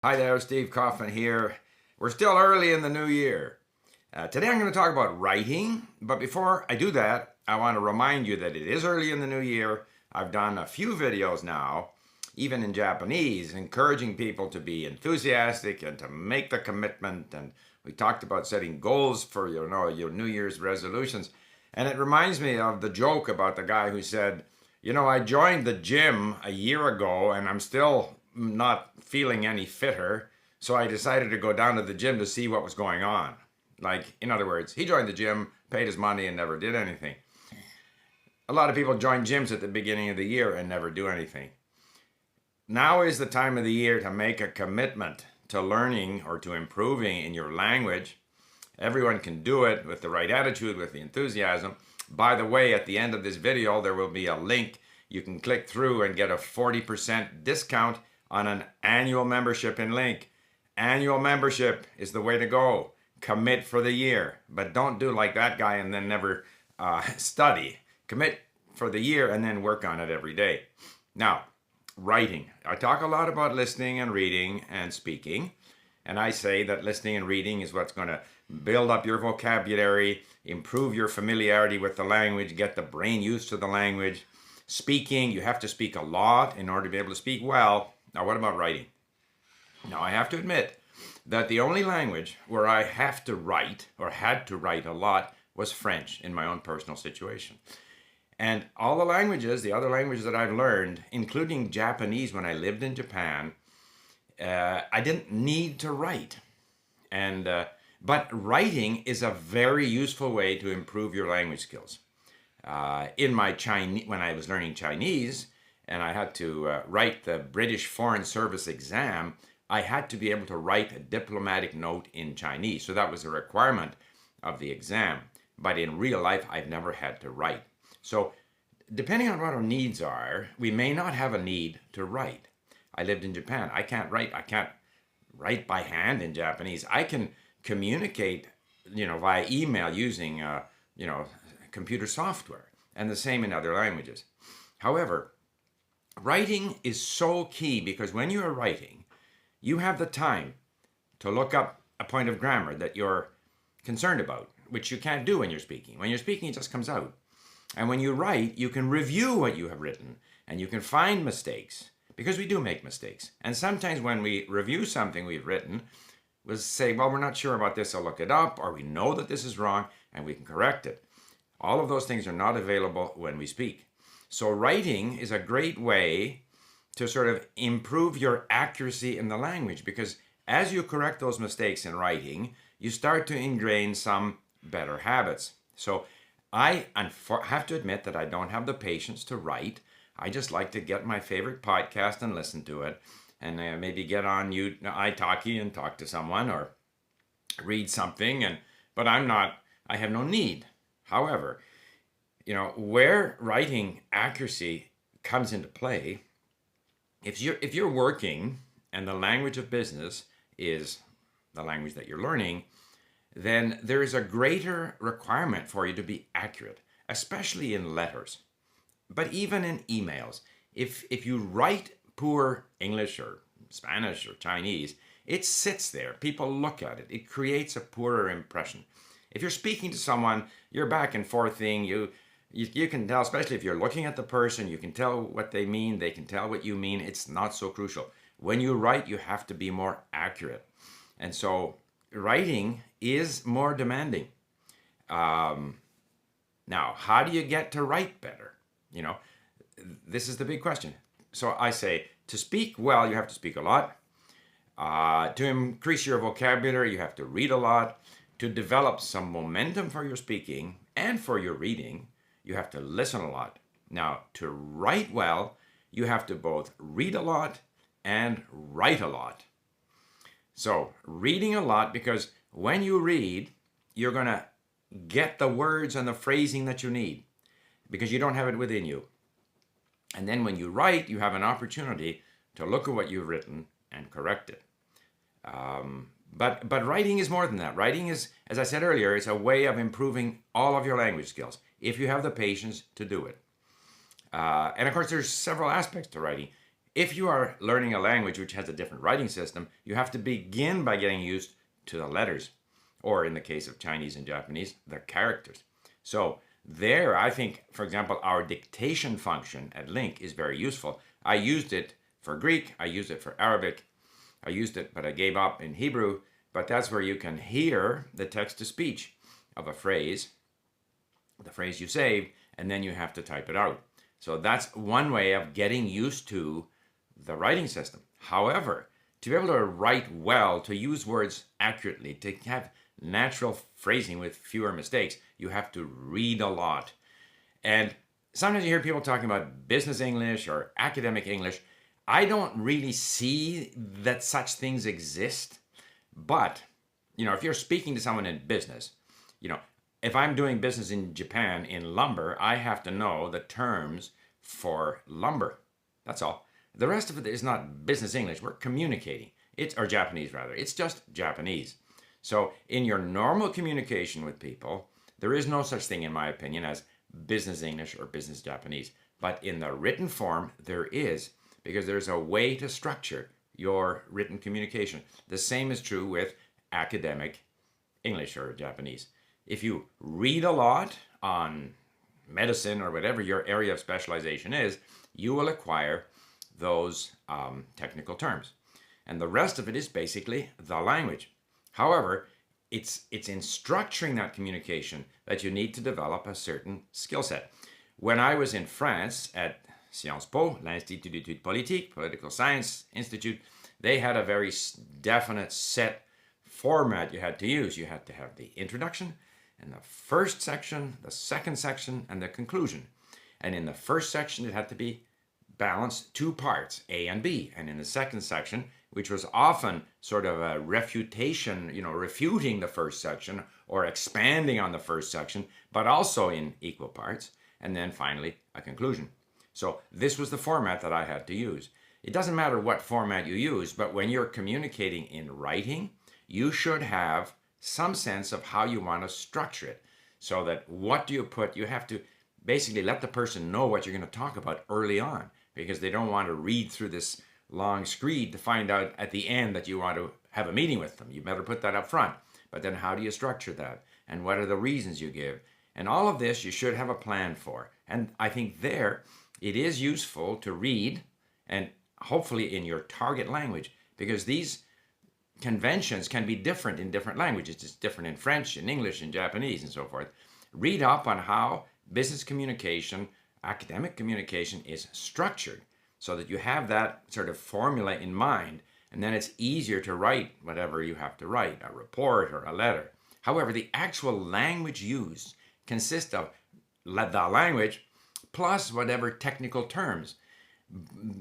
Hi there, Steve Kaufman here. We're still early in the new year. Today I'm going to talk about writing, but before I do that, I want to remind you that it is early in the new year. I've done a few videos now, even in Japanese, encouraging people to be enthusiastic and to make the commitment. And we talked about setting goals for your New Year's resolutions. And it reminds me of the joke about the guy who said, I joined the gym a year ago and I'm still not feeling any fitter. So I decided to go down to the gym to see what was going on. Like, in other words, he joined the gym, paid his money, and never did anything. A lot of people join gyms at the beginning of the year and never do anything. Now is the time of the year to make a commitment to learning or to improving in your language. Everyone can do it with the right attitude, with the enthusiasm. By the way, at the end of this video, there will be a link. You can click through and get a 40% discount on an annual membership in Link. Annual membership is the way to go. Commit for the year, but don't do like that guy and then never study. Commit for the year and then work on it every day. Now, writing. I talk a lot about listening and reading and speaking, and I say that listening and reading is what's going to build up your vocabulary, improve your familiarity with the language, get the brain used to the language. Speaking, you have to speak a lot in order to be able to speak well. Now, what about writing? Now, I have to admit that the only language where I have to write or had to write a lot was French in my own personal situation. And all the languages, the other languages that I've learned, including Japanese when I lived in Japan, I didn't need to write. But writing is a very useful way to improve your language skills. In my Chinese, when I was learning Chinese, and I had to write the British Foreign Service exam, I had to be able to write a diplomatic note in Chinese. So that was a requirement of the exam. But in real life, I've never had to write. So depending on what our needs are, we may not have a need to write. I lived in Japan. I can't write by hand in Japanese. I can communicate, via email using, computer software, and the same in other languages. However, writing is so key because when you are writing, you have the time to look up a point of grammar that you're concerned about, which you can't do when you're speaking. When you're speaking, it just comes out. And when you write, you can review what you have written and you can find mistakes because we do make mistakes. And sometimes when we review something we've written, we'll say, well, we're not sure about this, I'll look it up, or we know that this is wrong and we can correct it. All of those things are not available when we speak. So writing is a great way to sort of improve your accuracy in the language because as you correct those mistakes in writing, you start to ingrain some better habits. So I have to admit that I don't have the patience to write. I just like to get my favorite podcast and listen to it and maybe get on italki and talk to someone or read something. But I have no need. However, where writing accuracy comes into play, if you're working and the language of business is the language that you're learning, then there is a greater requirement for you to be accurate, especially in letters, but even in emails. If you write poor English or Spanish or Chinese, it sits there. People look at it. It creates a poorer impression. If you're speaking to someone, you're back and forthing. You can tell, especially if you're looking at the person, you can tell what they mean. They can tell what you mean. It's not so crucial. When you write, you have to be more accurate. And so writing is more demanding. Now, how do you get to write better? This is the big question. So I say, to speak well, you have to speak a lot. To increase your vocabulary, you have to read a lot. To develop some momentum for your speaking and for your reading, you have to listen a lot. Now, to write well, you have to both read a lot and write a lot. So, reading a lot, because when you read, you're going to get the words and the phrasing that you need because you don't have it within you. And then when you write, you have an opportunity to look at what you've written and correct it. But writing is more than that. Writing is, as I said earlier, it's a way of improving all of your language skills if you have the patience to do it. And of course, there's several aspects to writing. if you are learning a language which has a different writing system, you have to begin by getting used to the letters, or in the case of Chinese and Japanese, the characters. So there, I think, for example, our dictation function at LingQ is very useful. I used it for Greek, I used it for Arabic, I used it, but I gave up in Hebrew. But that's where you can hear the text-to-speech of a phrase, the phrase you saved, and then you have to type it out. So that's one way of getting used to the writing system. However, to be able to write well, to use words accurately, to have natural phrasing with fewer mistakes, you have to read a lot. And sometimes you hear people talking about business English or academic English. I don't really see that such things exist. But, if you're speaking to someone in business, if I'm doing business in Japan in lumber, I have to know the terms for lumber. That's all. The rest of it is not business English. We're communicating. Or Japanese rather. It's just Japanese. So in your normal communication with people, there is no such thing, in my opinion, as business English or business Japanese. But in the written form, there is, because there's a way to structure your written communication. The same is true with academic English or Japanese. If you read a lot on medicine or whatever your area of specialization is, you will acquire those technical terms. And the rest of it is basically the language. However, it's in structuring that communication that you need to develop a certain skill set. When I was in France at Sciences Po, l'Institut d'études politiques, Political Science Institute, they had a very definite set format you had to use. You had to have the introduction and the first section, the second section, and the conclusion. And in the first section, it had to be balanced, two parts, A and B. And in the second section, which was often sort of a refutation, refuting the first section or expanding on the first section, but also in equal parts. And then finally, a conclusion. So this was the format that I had to use. It doesn't matter what format you use, but when you're communicating in writing, you should have some sense of how you want to structure it. So that what do you put, you have to basically let the person know what you're going to talk about early on, because they don't want to read through this long screed to find out at the end that you want to have a meeting with them. You better put that up front. But then how do you structure that? And what are the reasons you give? And all of this you should have a plan for. And I think there it is useful to read, and hopefully in your target language, because these conventions can be different in different languages. It's different in French, in English, in Japanese, and so forth. Read up on how business communication, academic communication is structured so that you have that sort of formula in mind, and then it's easier to write whatever you have to write, a report or a letter. However, the actual language used consists of the language plus whatever technical terms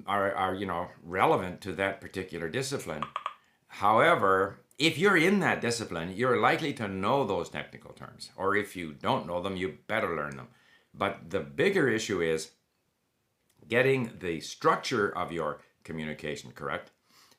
are relevant to that particular discipline. However, if you're in that discipline, you're likely to know those technical terms, or if you don't know them, you better learn them. But the bigger issue is getting the structure of your communication correct,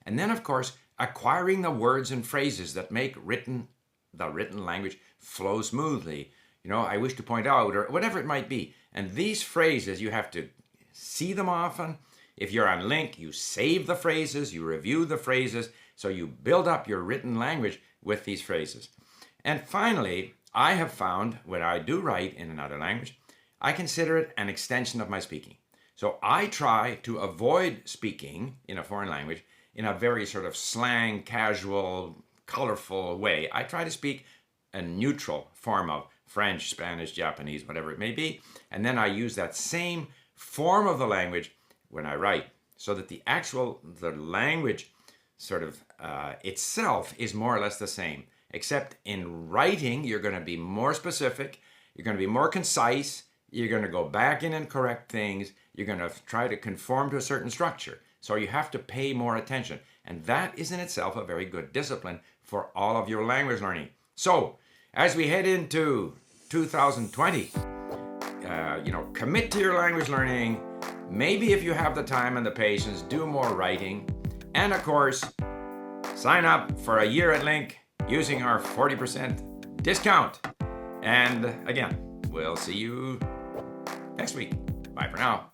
and then of course acquiring the words and phrases that make the written language flow smoothly. I wish to point out, or whatever it might be. And these phrases, you have to see them often. If you're on LingQ, you save the phrases, you review the phrases, so you build up your written language with these phrases. And finally, I have found when I do write in another language, I consider it an extension of my speaking. So I try to avoid speaking in a foreign language in a very sort of slang, casual, colorful way. I try to speak a neutral form of French, Spanish, Japanese, whatever it may be. And then I use that same form of the language when I write, so that the language sort of itself is more or less the same. Except in writing, you're going to be more specific, you're going to be more concise, you're going to go back in and correct things, you're going to try to conform to a certain structure. So you have to pay more attention. And that is in itself a very good discipline for all of your language learning. So, as we head into 2020, commit to your language learning. Maybe if you have the time and the patience, do more writing. And of course, sign up for a year at LingQ using our 40% discount. And again, we'll see you next week. Bye for now.